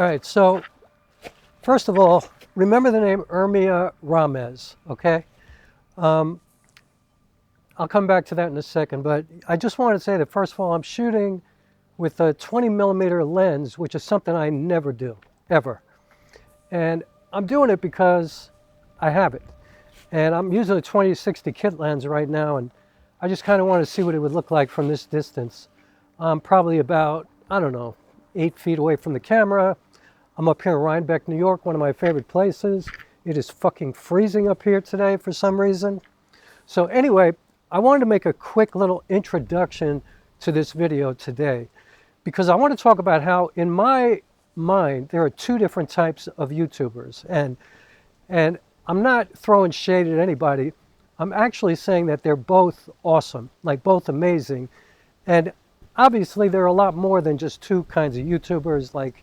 All right, so first of all, remember the name Ermia Ramez, okay? I'll come back to that in a second, but I just wanted to say that first of all, I'm shooting with a 20mm lens, which is something I never do, ever. And I'm doing it because I have it. And I'm using a 20-60 kit lens right now, and I just kind of want to see what it would look like from this distance. I'm probably about, I don't know, 8 feet away from the camera. I'm up here in Rhinebeck, New York, one of my favorite places. It is fucking freezing up here today for some reason. So anyway, I wanted to make a quick little introduction to this video today because I want to talk about how, in my mind, there are two different types of YouTubers. And I'm not throwing shade at anybody. I'm actually saying that they're both awesome, like both amazing. And obviously there are a lot more than just two kinds of YouTubers. Like,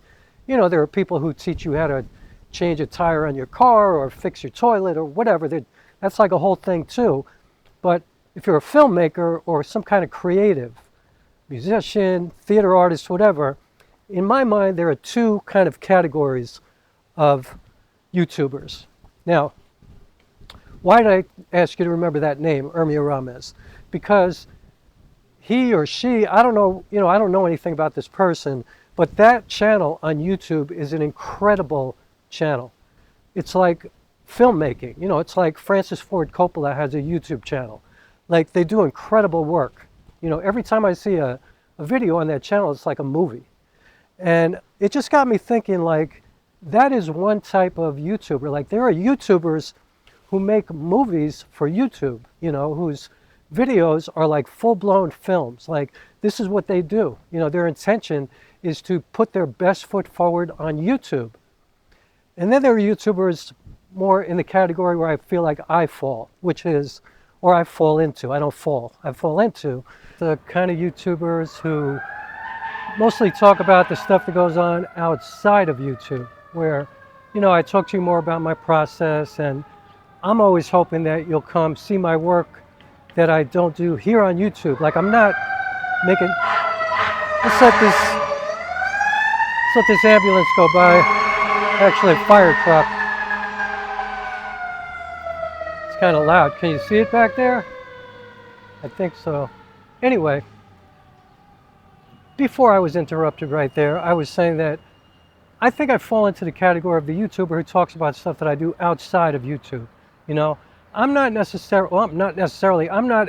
you know, there are people who teach you how to change a tire on your car or fix your toilet or whatever. That's like a whole thing too. But if you're a filmmaker or some kind of creative, musician, theater artist, whatever, in my mind, there are two kind of categories of YouTubers. Now, why did I ask you to remember that name, Ermia Ramez? Because he or she, I don't know, I don't know anything about this person, but that channel on YouTube is an incredible channel. It's like filmmaking, it's like Francis Ford Coppola has a YouTube channel. Like, they do incredible work. Every time I see a video on that channel, it's like a movie. And it just got me thinking, like, that is one type of YouTuber. Like, there are YouTubers who make movies for YouTube, whose videos are like full-blown films. Like, this is what they do. Their intention is to put their best foot forward on YouTube. And then there are YouTubers more in the category where I feel like I fall, which is, or I fall into, I don't fall, I fall into the kind of YouTubers who mostly talk about the stuff that goes on outside of YouTube, where, I talk to you more about my process, and I'm always hoping that you'll come see my work that I don't do here on YouTube. Like, I'm not making, let's let this ambulance go by. Actually, a fire truck. It's kind of loud. Can you see it back there? I think so. Anyway, before I was interrupted right there, I was saying that I think I fall into the category of the YouTuber who talks about stuff that I do outside of YouTube. I'm not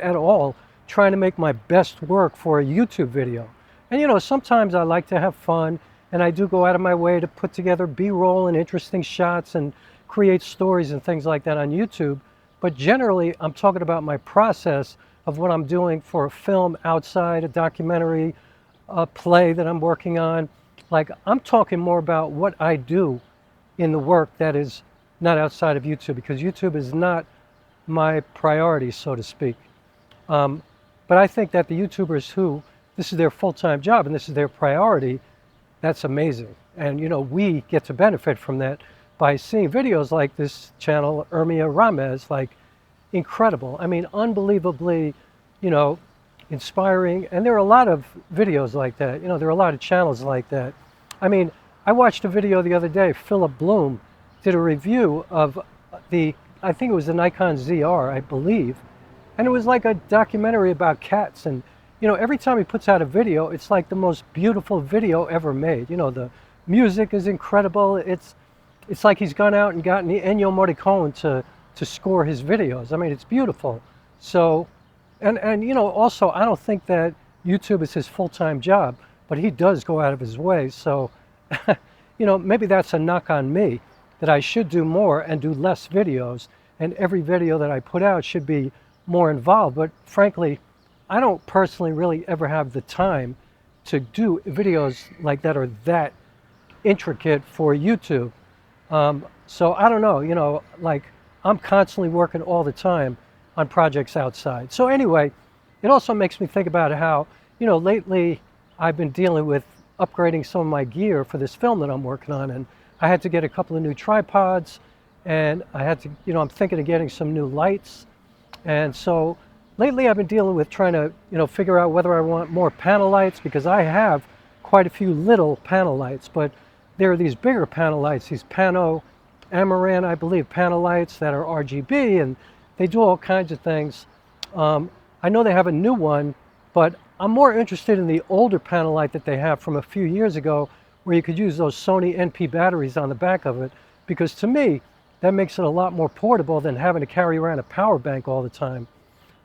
at all trying to make my best work for a YouTube video. And sometimes I like to have fun, and I do go out of my way to put together B-roll and interesting shots and create stories and things like that on YouTube. But generally, I'm talking about my process of what I'm doing for a film outside, a documentary, a play that I'm working on. Like, I'm talking more about what I do in the work that is not outside of YouTube, because YouTube is not my priority, so to speak. But I think that the YouTubers who, this is their full-time job and this is their priority, that's amazing. And, we get to benefit from that by seeing videos like this channel, Ermia Ramez, like, incredible. I mean, unbelievably, inspiring. And there are a lot of videos like that. There are a lot of channels like that. I mean, I watched a video the other day. Philip Bloom did a review of I think it was the Nikon ZR, I believe. And it was like a documentary about cats. And, every time he puts out a video, it's like the most beautiful video ever made. The music is incredible. It's like he's gone out and gotten Ennio Morricone to score his videos. I mean, it's beautiful. So, and also, I don't think that YouTube is his full-time job, but he does go out of his way. So, maybe that's a knock on me, that I should do more and do less videos, and every video that I put out should be more involved. But frankly, I don't personally really ever have the time to do videos like that or that intricate for YouTube. So I don't know, like, I'm constantly working all the time on projects outside. So anyway, it also makes me think about how, lately I've been dealing with upgrading some of my gear for this film that I'm working on, and I had to get a couple of new tripods, and I had to, I'm thinking of getting some new lights. And so lately I've been dealing with trying to, figure out whether I want more panel lights, because I have quite a few little panel lights, but there are these bigger panel lights, these Amaran, I believe, panel lights that are RGB, and they do all kinds of things. I know they have a new one, but I'm more interested in the older panel light that they have from a few years ago, where you could use those Sony NP batteries on the back of it, because to me, that makes it a lot more portable than having to carry around a power bank all the time.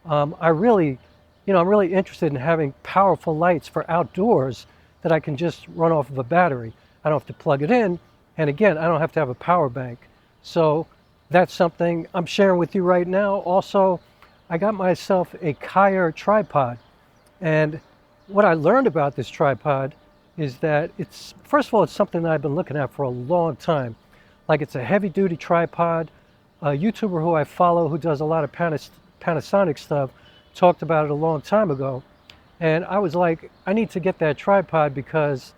I'm really interested in having powerful lights for outdoors that I can just run off of a battery. I don't have to plug it in, and again, I don't have to have a power bank. So that's something I'm sharing with you right now. Also, I got myself a Rokkor tripod, and what I learned about this tripod is that it's, first of all, it's something that I've been looking at for a long time. Like, it's a heavy-duty tripod. A YouTuber who I follow who does a lot of Panasonic stuff talked about it a long time ago, and I was like, I need to get that tripod because,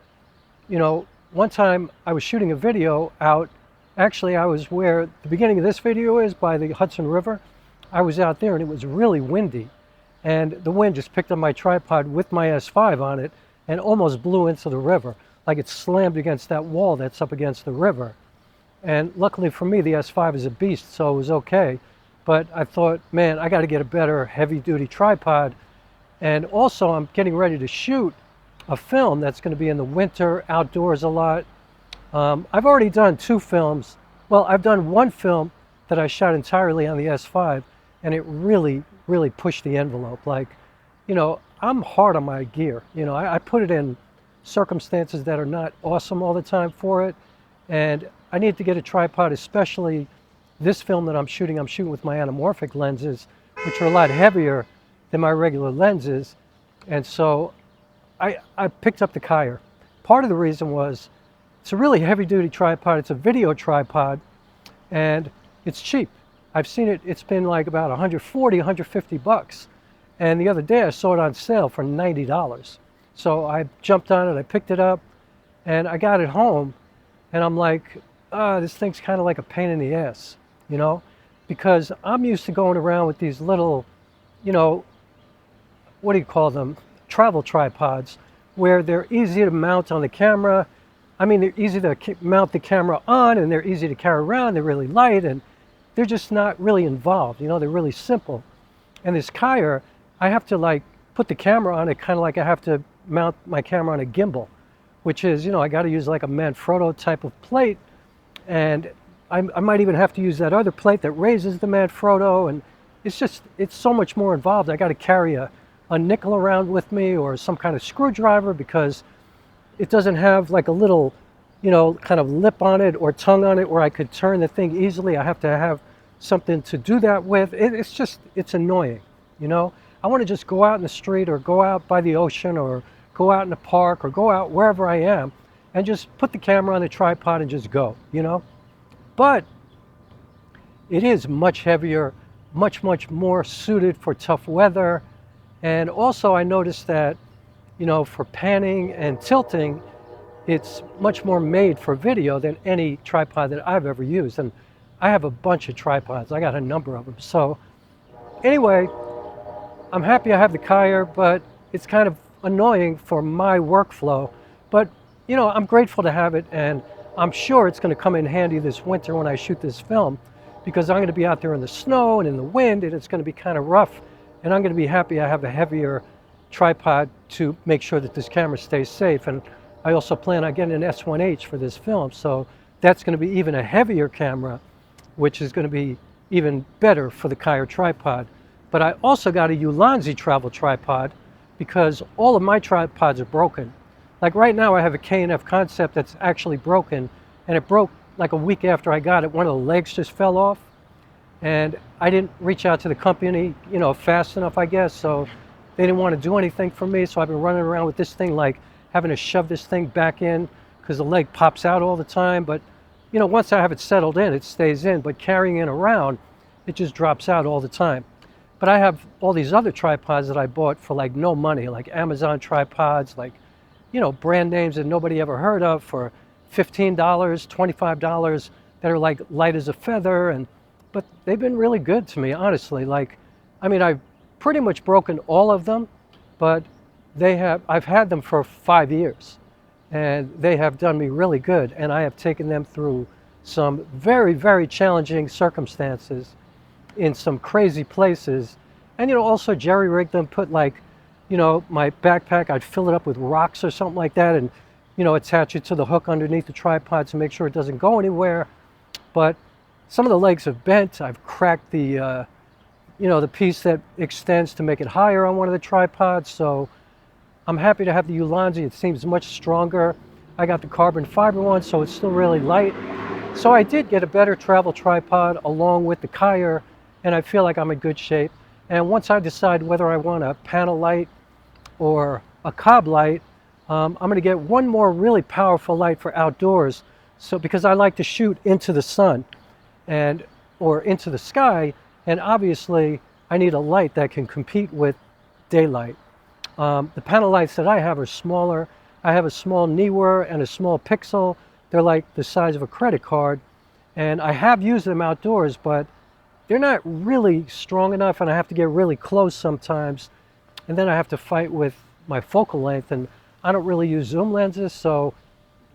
you know, one time I was shooting a video out, actually I was where the beginning of this video is, by the Hudson River. I was out there and it was really windy, and the wind just picked up my tripod with my S5 on it and almost blew into the river. Like, it slammed against that wall that's up against the river. And luckily for me, the S5 is a beast, so it was okay. But I thought, man, I got to get a better heavy-duty tripod. And also, I'm getting ready to shoot a film that's going to be in the winter, outdoors a lot. I've already done 2 films. Well, I've done one film that I shot entirely on the S5, and it really, really pushed the envelope. Like, you know, I'm hard on my gear. You know, I put it in circumstances that are not awesome all the time for it. And I need to get a tripod, especially this film that I'm shooting with my anamorphic lenses, which are a lot heavier than my regular lenses. And so I picked up the Rokkor. Part of the reason was it's a really heavy-duty tripod. It's a video tripod, and it's cheap. I've seen it, it's been like about 140, 150 bucks. And the other day I saw it on sale for $90. So I jumped on it, I picked it up, and I got it home, and I'm like, this thing's kind of like a pain in the ass, you know? Because I'm used to going around with these little, you know, what do you call them? Travel tripods, where they're easy to mount on the camera. I mean, they're easy to mount the camera on, and they're easy to carry around. They're really light, and they're just not really involved. You know, they're really simple. And this Rokkor, I have to like put the camera on it kind of like I have to mount my camera on a gimbal, which is, you know, I got to use like a Manfrotto type of plate, and I might even have to use that other plate that raises the Manfrotto, and it's so much more involved. I got to carry a nickel around with me, or some kind of screwdriver, because it doesn't have like a little, you know, kind of lip on it or tongue on it where I could turn the thing easily. I have to have something to do that with. It's annoying, you know. I want to just go out in the street, or go out by the ocean, or go out in the park, or go out wherever I am, and just put the camera on the tripod and just go, you know. But it is much heavier, much more suited for tough weather. And also I noticed that, you know, for panning and tilting, it's much more made for video than any tripod that I've ever used. And I have a bunch of tripods. I got a number of them. So anyway, I'm happy I have the Rokkor, but it's kind of annoying for my workflow. But, you know, I'm grateful to have it, and I'm sure it's going to come in handy this winter when I shoot this film, because I'm going to be out there in the snow and in the wind, and it's going to be kind of rough. And I'm going to be happy I have a heavier tripod to make sure that this camera stays safe. And I also plan on getting an S1H for this film, so that's going to be even a heavier camera, which is going to be even better for the Rokkor tripod. But I also got a Ulanzi travel tripod, because all of my tripods are broken. Like right now I have a K&F Concept that's actually broken, and it broke like a week after I got it. One of the legs just fell off, and I didn't reach out to the company, you know, fast enough, I guess, so they didn't want to do anything for me. So I've been running around with this thing, like having to shove this thing back in because the leg pops out all the time. But, you know, once I have it settled in, it stays in, but carrying it around, it just drops out all the time. But I have all these other tripods that I bought for like no money, like Amazon tripods, like, you know, brand names that nobody ever heard of, for $15, $25, that are like light as a feather. But they've been really good to me, honestly. Like, I mean, I've pretty much broken all of them, but I've had them for 5 years. and they have done me really good. And I have taken them through some very, very challenging circumstances in some crazy places. And, also jerry-rig them, put like, my backpack, I'd fill it up with rocks or something like that and, attach it to the hook underneath the tripod to make sure it doesn't go anywhere. But some of the legs have bent. I've cracked the, the piece that extends to make it higher on one of the tripods. So I'm happy to have the Ulanzi. It seems much stronger. I got the carbon fiber one, so it's still really light. So I did get a better travel tripod along with the Kyer, and I feel like I'm in good shape. And once I decide whether I want a panel light or a cob light, I'm going to get one more really powerful light for outdoors. So because I like to shoot into the sun or into the sky, and obviously I need a light that can compete with daylight. The panel lights that I have are smaller. I have a small Neewer and a small Pixel. They're like the size of a credit card, and I have used them outdoors, but they're not really strong enough, and I have to get really close sometimes, and then I have to fight with my focal length, and I don't really use zoom lenses, so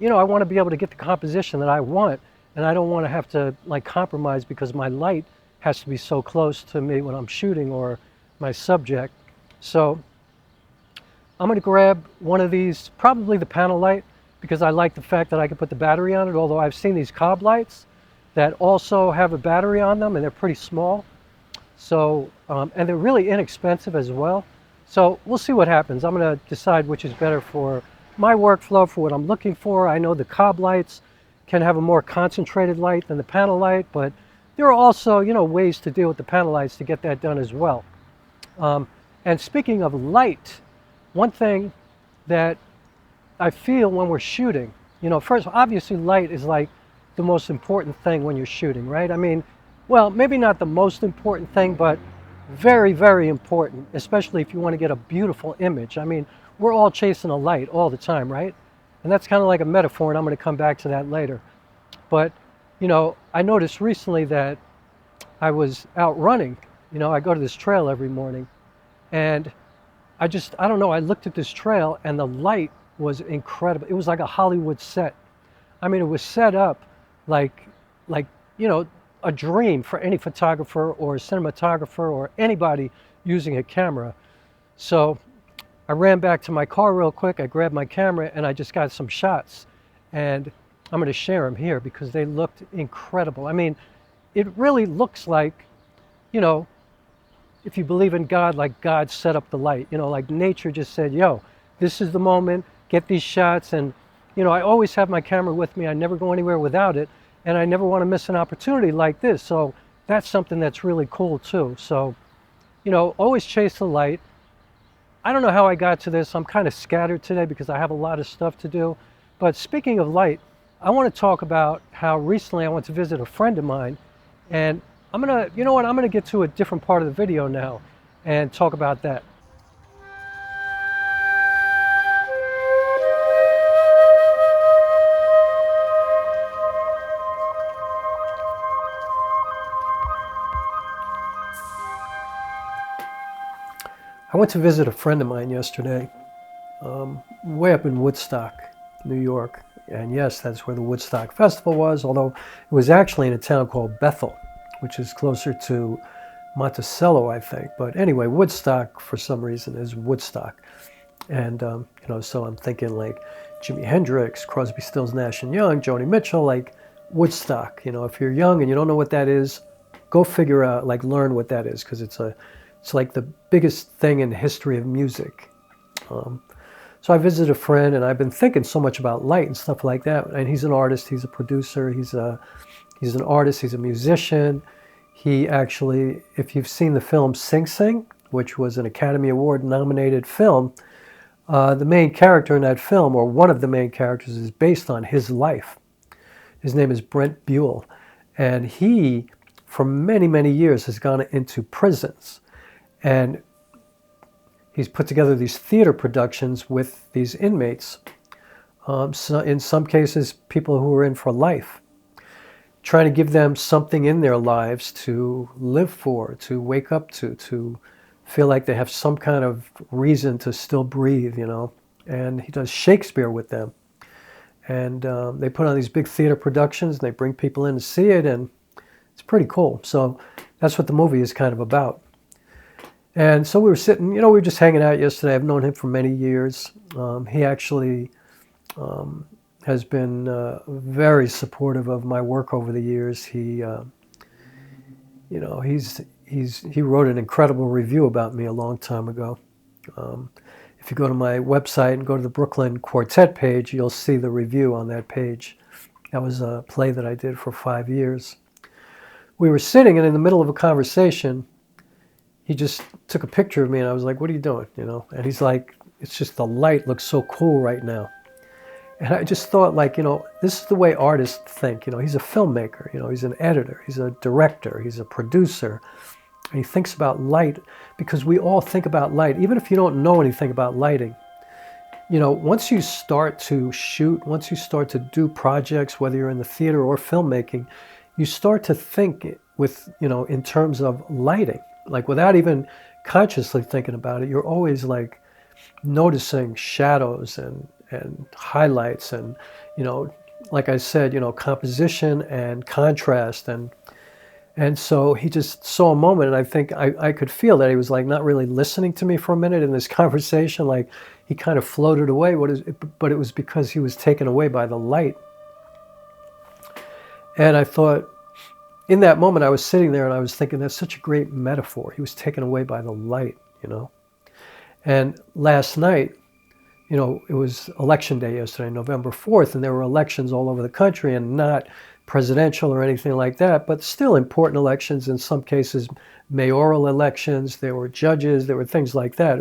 I want to be able to get the composition that I want, and I don't want to have to like compromise because my light has to be so close to me when I'm shooting or my subject. So I'm going to grab one of these, probably the panel light, because I like the fact that I can put the battery on it, although I've seen these cob lights that also have a battery on them, and they're pretty small. So, and they're really inexpensive as well. So we'll see what happens. I'm going to decide which is better for my workflow, for what I'm looking for. I know the cob lights can have a more concentrated light than the panel light, but there are also, ways to deal with the panel lights to get that done as well. And speaking of light, one thing that I feel when we're shooting, first, obviously light is like the most important thing when you're shooting, right? I mean, well, maybe not the most important thing, but very, very important, especially if you want to get a beautiful image. I mean, we're all chasing a light all the time, right? And that's kind of like a metaphor, and I'm going to come back to that later. But, I noticed recently that I was out running. I go to this trail every morning, and I don't know, I looked at this trail, and the light was incredible. It was like a Hollywood set. I mean, it was set up like a dream for any photographer or cinematographer or anybody using a camera. So I ran back to my car real quick. I grabbed my camera and I just got some shots. And I'm going to share them here because they looked incredible. I mean, it really looks like, if you believe in God, like God set up the light, like nature just said, yo, this is the moment, get these shots. And, I always have my camera with me. I never go anywhere without it. And I never want to miss an opportunity like this. So that's something that's really cool too. So, always chase the light. I don't know how I got to this. I'm kind of scattered today because I have a lot of stuff to do. But speaking of light, I want to talk about how recently I went to visit a friend of mine. And I'm going to, I'm going to get to a different part of the video now and talk about that. I went to visit a friend of mine yesterday, way up in Woodstock, New York. And yes, that's where the Woodstock Festival was, although it was actually in a town called Bethel, which is closer to Monticello, I think. But anyway, Woodstock, for some reason, is Woodstock. And, so I'm thinking like Jimi Hendrix, Crosby, Stills, Nash & Young, Joni Mitchell, like Woodstock. If you're young and you don't know what that is, go figure out, like learn what that is, because it's like the biggest thing in the history of music. So I visited a friend, and I've been thinking so much about light and stuff like that. And he's an artist, he's a producer, he's an artist, he's a musician. He actually, if you've seen the film Sing Sing, which was an Academy Award nominated film, the main character in that film, or one of the main characters, is based on his life. His name is Brent Buell. And he, for many, many years, has gone into prisons. And he's put together these theater productions with these inmates. So in some cases, people who are in for life, trying to give them something in their lives to live for, to wake up to feel like they have some kind of reason to still breathe, And he does Shakespeare with them. And they put on these big theater productions, and they bring people in to see it, and it's pretty cool. So that's what the movie is kind of about. And so we were sitting, we were just hanging out yesterday. I've known him for many years. He actually has been very supportive of my work over the years. He wrote an incredible review about me a long time ago. If you go to my website and go to the Brooklyn Quartet page, you'll see the review on that page. That was a play that I did for 5 years. We were sitting, and in the middle of a conversation, he just took a picture of me, and I was like, "What are you doing?" And he's like, "It's just the light looks so cool right now." And I just thought, like, this is the way artists think. He's a filmmaker. He's an editor. He's a director. He's a producer. And he thinks about light, because we all think about light, even if you don't know anything about lighting. Once you start to shoot, once you start to do projects, whether you're in the theater or filmmaking, you start to think with, in terms of lighting. Like, without even consciously thinking about it, you're always like noticing shadows and highlights and, like I said, composition and contrast. And so he just saw a moment, and I think I could feel that he was like not really listening to me for a minute in this conversation. Like, he kind of floated away, but it was because he was taken away by the light. And I thought, in that moment, I was sitting there and I was thinking, that's such a great metaphor. He was taken away by the light, And last night, it was election day yesterday, November 4th, and there were elections all over the country, and not presidential or anything like that, but still important elections, in some cases mayoral elections. There were judges, there were things like that.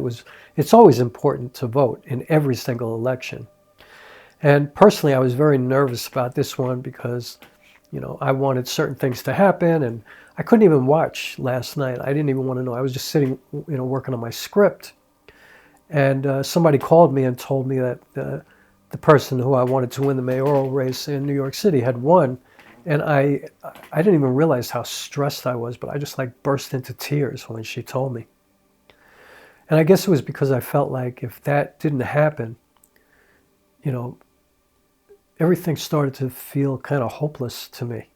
It's always important to vote in every single election. And personally, I was very nervous about this one because I wanted certain things to happen, and I couldn't even watch last night. I didn't even want to know. I was just sitting, working on my script. And somebody called me and told me that the person who I wanted to win the mayoral race in New York City had won. And I didn't even realize how stressed I was, but I just like burst into tears when she told me. And I guess it was because I felt like if that didn't happen, everything started to feel kind of hopeless to me.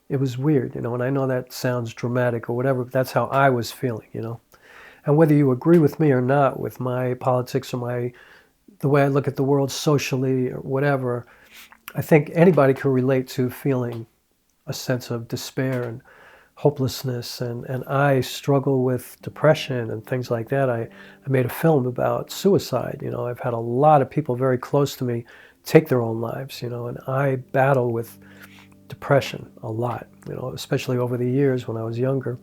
It was weird, and I know that sounds dramatic or whatever, but that's how I was feeling, And whether you agree with me or not, with my politics or the way I look at the world socially or whatever, I think anybody can relate to feeling a sense of despair and hopelessness. And I struggle with depression and things like that. I made a film about suicide. I've had a lot of people very close to me take their own lives, and I battle with depression a lot, especially over the years when I was younger.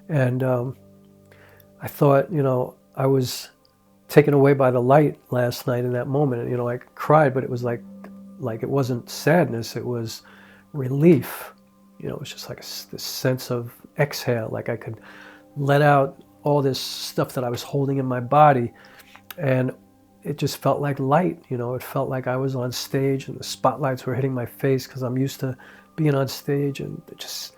And I thought, I was taken away by the light last night in that moment. And, I cried, but it was like it wasn't sadness, it was relief. It was just like this sense of exhale, like I could let out all this stuff that I was holding in my body. And it just felt like light, it felt like I was on stage and the spotlights were hitting my face, because I'm used to being on stage. And it just,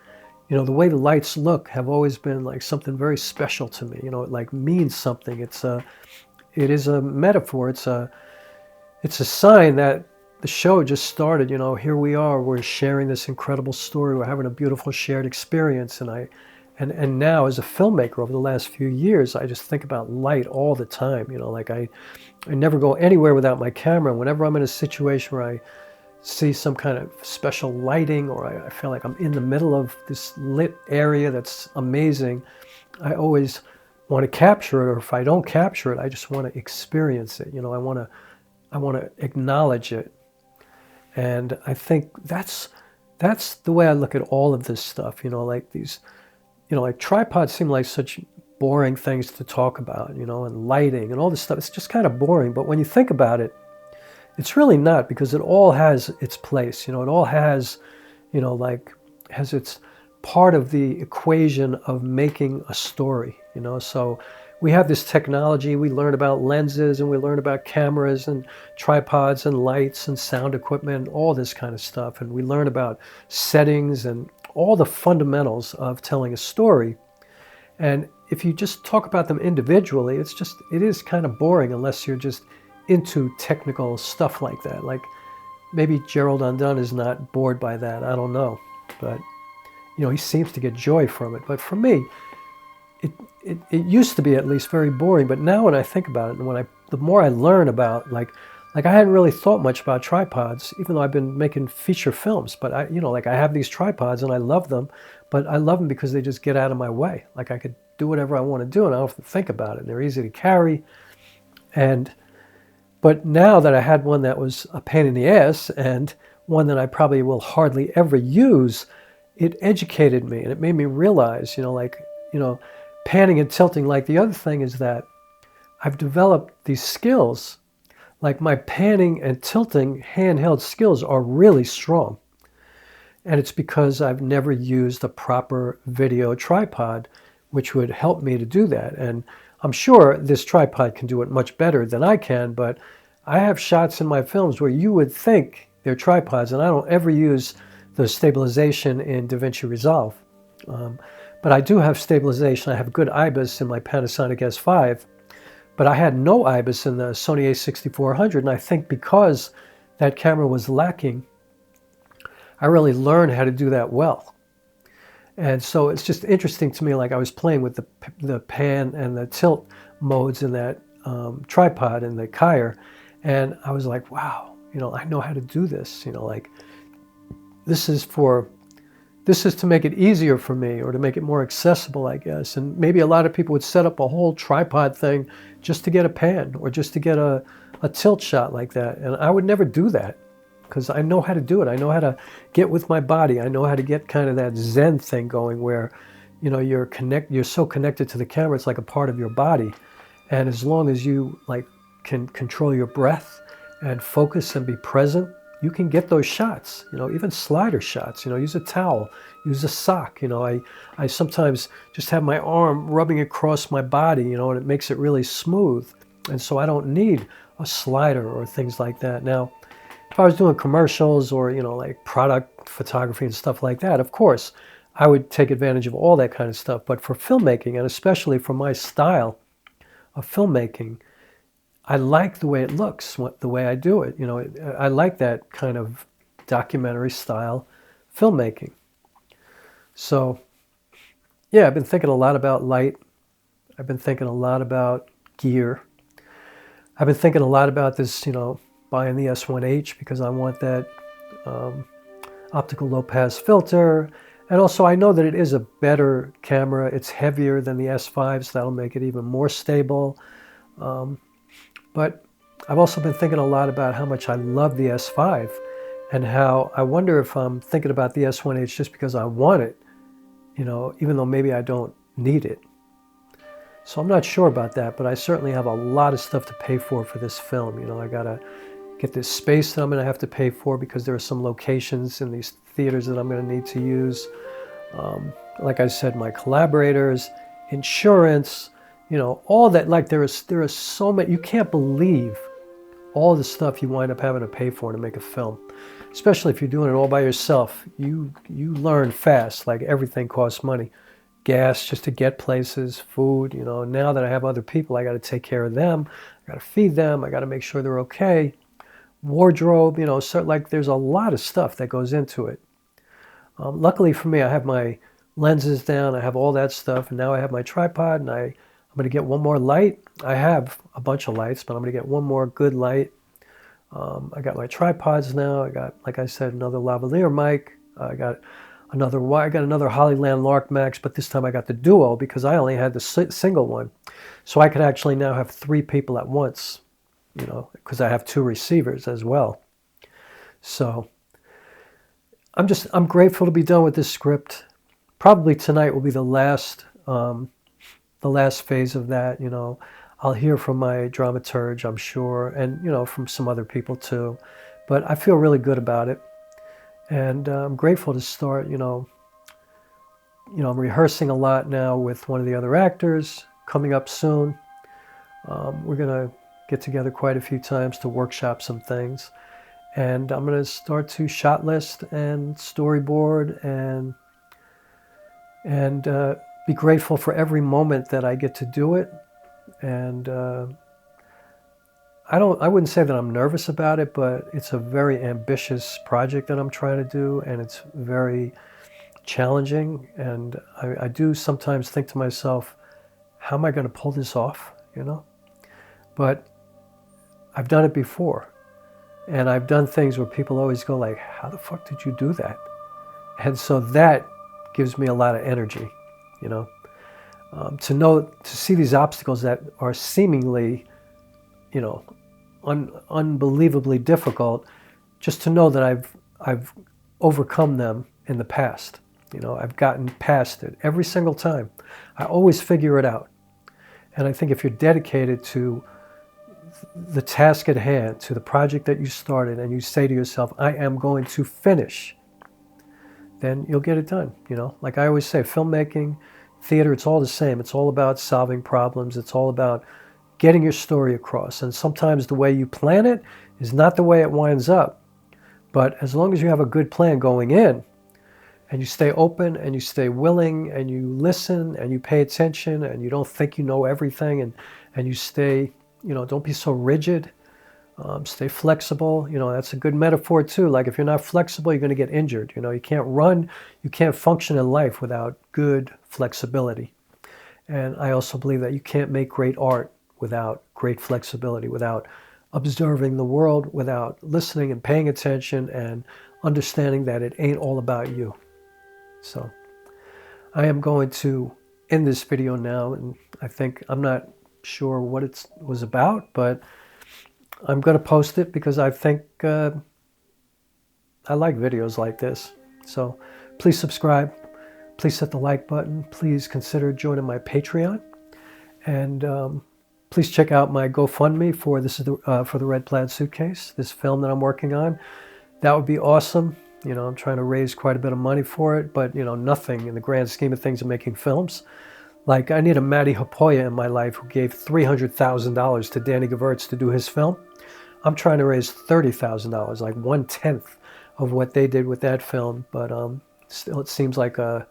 the way the lights look have always been like something very special to me. It like means something. It is a metaphor. It's a sign that the show just started. Here we are. We're sharing this incredible story. We're having a beautiful shared experience. And now as a filmmaker over the last few years, I just think about light all the time. Like I never go anywhere without my camera. Whenever I'm in a situation where I see some kind of special lighting, or I feel like I'm in the middle of this lit area that's amazing, I always want to capture it. Or if I don't capture it, I just want to experience it. I want to acknowledge it. And I think that's the way I look at all of this stuff. Like these, like tripods seem like such boring things to talk about, and lighting and all this stuff. It's just kind of boring. But when you think about it, it's really not, because it all has its place. It all has, has its part of the equation of making a story, So we have this technology. We learn about lenses, and we learn about cameras and tripods and lights and sound equipment, all this kind of stuff. And we learn about settings and all the fundamentals of telling a story. And if you just talk about them individually, it is kind of boring unless you're just into technical stuff like that. Like maybe Gerald Undone is not bored by that. I don't know. But, you know, he seems to get joy from it. But for me, it used to be at least very boring. But now when I think about it, and the more I learn about, like I hadn't really thought much about tripods, even though I've been making feature films. But I, you know, like I have these tripods and I love them, but I love them because they just get out of my way. Like I could do whatever I want to do and I don't have to think about it. They're easy to carry. But now that I had one that was a pain in the ass and one that I probably will hardly ever use, it educated me and it made me realize, you know, like, you know, panning and tilting. Like the other thing is that I've developed these skills. Like my panning and tilting handheld skills are really strong. And it's because I've never used a proper video tripod, which would help me to do that. And I'm sure this tripod can do it much better than I can, but I have shots in my films where you would think they're tripods, and I don't ever use the stabilization in DaVinci Resolve. But I do have stabilization. I have good IBIS in my Panasonic S5, but I had no IBIS in the Sony a6400, and I think because that camera was lacking, I really learned how to do that well. And so it's just interesting to me, like I was playing with the pan and the tilt modes in that tripod and the Kyer, and I was like, wow, you know, I know how to do this. You know, like this is to make it easier for me or to make it more accessible, I guess. And maybe a lot of people would set up a whole tripod thing just to get a pan or just to get a tilt shot like that. And I would never do that because I know how to do it. I know how to get with my body. I know how to get kind of that Zen thing going where, you know, you're so connected to the camera, it's like a part of your body. And as long as you like can control your breath and focus and be present, you can get those shots, you know, even slider shots, you know, use a towel, use a sock, you know, I sometimes just have my arm rubbing across my body, you know, and it makes it really smooth. And so I don't need a slider or things like that. Now, if I was doing commercials or, you know, like product photography and stuff like that, of course, I would take advantage of all that kind of stuff. But for filmmaking, and especially for my style of filmmaking, I like the way it looks, the way I do it. You know, I like that kind of documentary style filmmaking. So, yeah, I've been thinking a lot about light. I've been thinking a lot about gear. I've been thinking a lot about this, you know, buying the S1H because I want that optical low-pass filter. And also I know that it is a better camera. It's heavier than the S5, so that'll make it even more stable. But I've also been thinking a lot about how much I love the S5 and how I wonder if I'm thinking about the S1H just because I want it, you know, even though maybe I don't need it. So I'm not sure about that, but I certainly have a lot of stuff to pay for this film. You know, I gotta get this space that I'm gonna have to pay for because there are some locations in these theaters that I'm gonna need to use. Like I said, my collaborators, insurance, you know, all that. Like there is so many, you can't believe all the stuff you wind up having to pay for to make a film. Especially if you're doing it all by yourself. You learn fast, like everything costs money. Gas just to get places, food, you know. Now that I have other people, I got to take care of them. I got to feed them. I got to make sure they're okay. Wardrobe, you know, so like there's a lot of stuff that goes into it. Luckily for me, I have my lenses down. I have all that stuff. And now I have my tripod and I'm going to get one more light. I have a bunch of lights, but I'm going to get one more good light. I got my tripods now. I got, like I said, another lavalier mic. I got another Hollyland Lark Max, but this time I got the duo because I only had the single one. So I could actually now have 3 people at once, you know, because I have 2 receivers as well. So I'm grateful to be done with this script. Probably tonight will be the last phase of that, you know. I'll hear from my dramaturge, I'm sure, and, you know, from some other people too. But I feel really good about it. And I'm grateful to start, you know, I'm rehearsing a lot now with one of the other actors coming up soon. We're going to get together quite a few times to workshop some things. And I'm going to start to shot list and storyboard and be grateful for every moment that I get to do it. And I wouldn't say that I'm nervous about it, but it's a very ambitious project that I'm trying to do, and it's very challenging. And I do sometimes think to myself, how am I going to pull this off? You know, but I've done it before, and I've done things where people always go like, how the fuck did you do that? And so that gives me a lot of energy, you know, to see these obstacles that are seemingly, you know, unbelievably difficult, just to know that I've overcome them in the past. You know, I've gotten past it every single time. I always figure it out. And I think if you're dedicated to the task at hand, to the project that you started, and you say to yourself, I am going to finish, then you'll get it done. You know, like I always say, filmmaking, theater, it's all the same. It's all about solving problems. It's all about getting your story across. And sometimes the way you plan it is not the way it winds up. But as long as you have a good plan going in, and you stay open and you stay willing and you listen and you pay attention and you don't think you know everything, and you stay, you know, don't be so rigid, stay flexible. You know, that's a good metaphor too. Like if you're not flexible, you're going to get injured. You know, you can't run, you can't function in life without good flexibility. And I also believe that you can't make great art without great flexibility, without observing the world, without listening and paying attention and understanding that it ain't all about you. So I am going to end this video now, and I'm not sure what it was about, but I'm going to post it because I think I like videos like this. So please subscribe, please hit the like button, please consider joining my Patreon, and please check out my GoFundMe for for the Red Plaid Suitcase, this film that I'm working on. That would be awesome. You know, I'm trying to raise quite a bit of money for it, but, you know, nothing in the grand scheme of things of making films. Like, I need a Matty Hapoya in my life who gave $300,000 to Danny Gewirtz to do his film. I'm trying to raise $30,000, like 1/10 of what they did with that film. But still, it seems like a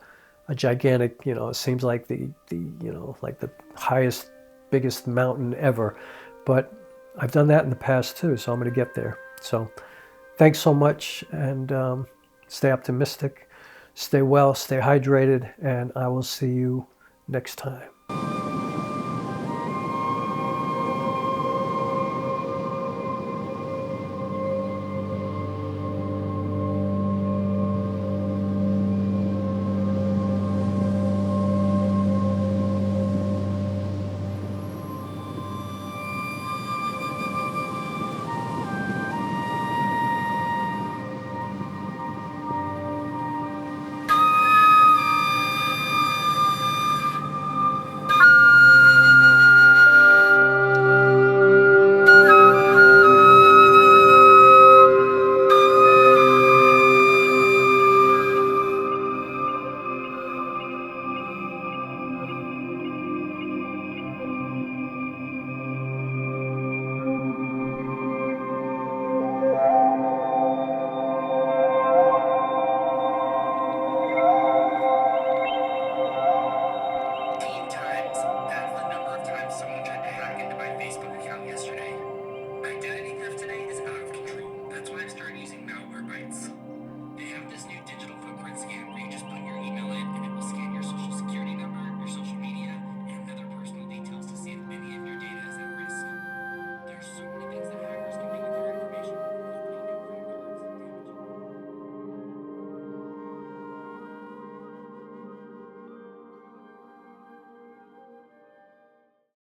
gigantic, you know, it seems like the you know, like the highest, biggest mountain ever. But I've done that in the past too, so I'm going to get there. So thanks so much, and stay optimistic, stay well, stay hydrated, and I will see you next time. They have this new digital footprint scan where you just put your email in